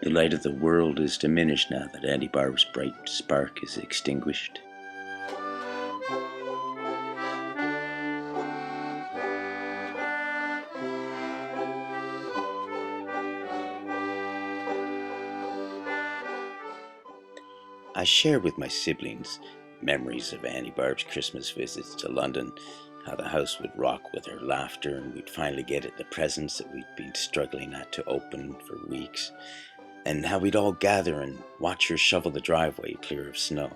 The light of the world is diminished now that Auntie Barb's bright spark is extinguished. I share with my siblings memories of Auntie Barb's Christmas visits to London, how the house would rock with her laughter and we'd finally get at the presents that we'd been struggling at to open for weeks, and how we'd all gather and watch her shovel the driveway clear of snow.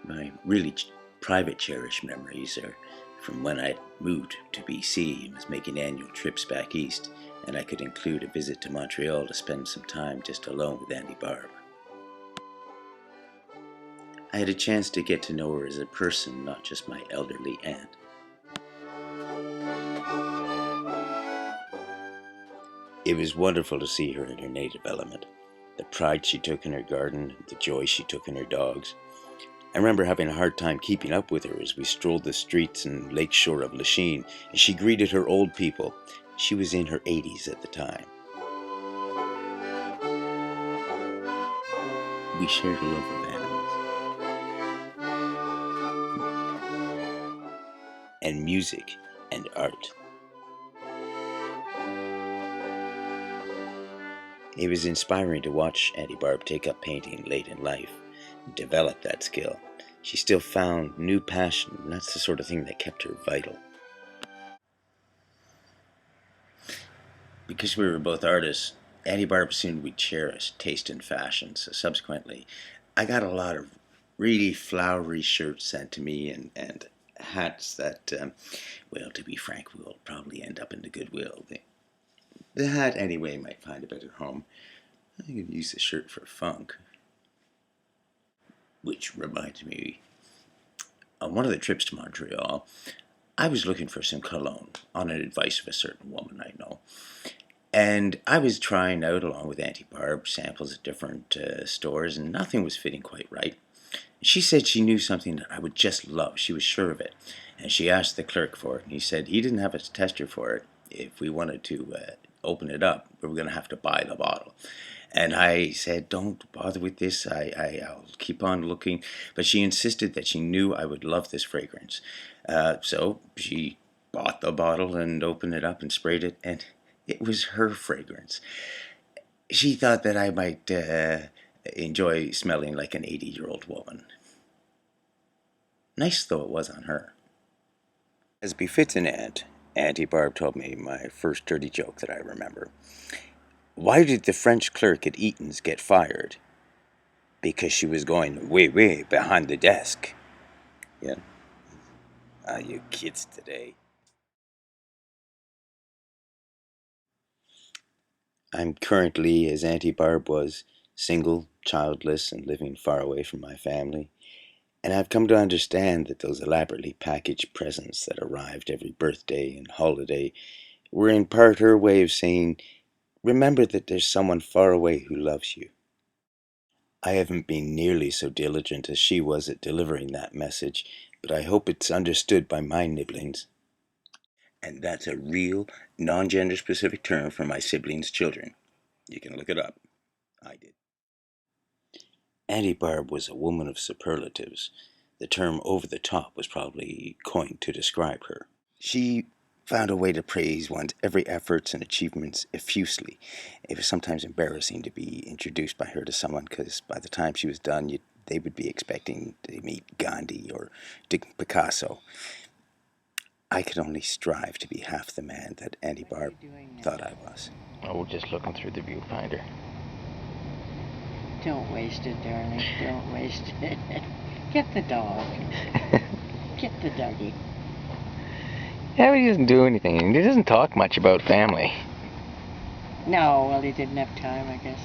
My really private cherished memories are from when I moved to BC and was making annual trips back east, and I could include a visit to Montreal to spend some time just alone with Auntie Barb. I had a chance to get to know her as a person, not just my elderly aunt. It was wonderful to see her in her native element, the pride she took in her garden, the joy she took in her dogs. I remember having a hard time keeping up with her as we strolled the streets and lakeshore of Lachine, and she greeted her old people. She was in her 80s at the time. We shared a love of animals, and music, and art. It was inspiring to watch Auntie Barb take up painting late in life and develop that skill. She still found new passion, and that's the sort of thing that kept her vital. Because we were both artists, Auntie Barb assumed we'd share a taste in fashion, so subsequently I got a lot of really flowery shirts sent to me and hats that, well, to be frank, will probably end up in the Goodwill. The hat, anyway, might find a better home. I could use the shirt for funk. Which reminds me, on one of the trips to Montreal, I was looking for some cologne on an advice of a certain woman I know. And I was trying out, along with Auntie Barb, samples at different stores, and nothing was fitting quite right. She said she knew something that I would just love. She was sure of it. And she asked the clerk for it, and he said he didn't have a tester for it. If we wanted to open it up, we were going to have to buy the bottle. And I said, don't bother with this, I'll keep on looking. But she insisted that she knew I would love this fragrance. So she bought the bottle and opened it up and sprayed it, and it was her fragrance. She thought that I might enjoy smelling like an 80-year-old woman. Nice though it was on her. As befits an aunt, Auntie Barb told me my first dirty joke that I remember. Why did the French clerk at Eaton's get fired? Because she was going way behind the desk. Yeah. You kids today. I'm currently, as Auntie Barb was, single, childless, and living far away from my family. And I've come to understand that those elaborately packaged presents that arrived every birthday and holiday were in part her way of saying, remember that there's someone far away who loves you. I haven't been nearly so diligent as she was at delivering that message, but I hope it's understood by my nibblings. And that's a real, non-gender specific term for my siblings' children. You can look it up. I did. Auntie Barb was a woman of superlatives. The term over the top was probably coined to describe her. She found a way to praise one's every efforts and achievements effusively. It was sometimes embarrassing to be introduced by her to someone, because by the time she was done, they would be expecting to meet Gandhi or Picasso. I could only strive to be half the man that Auntie Barb thought I was. Oh, we're just looking through the viewfinder. Don't waste it, darling. Don't waste it. Get the dog. Get the doggy. Yeah, but he doesn't do anything. He doesn't talk much about family. No, well, he didn't have time, I guess.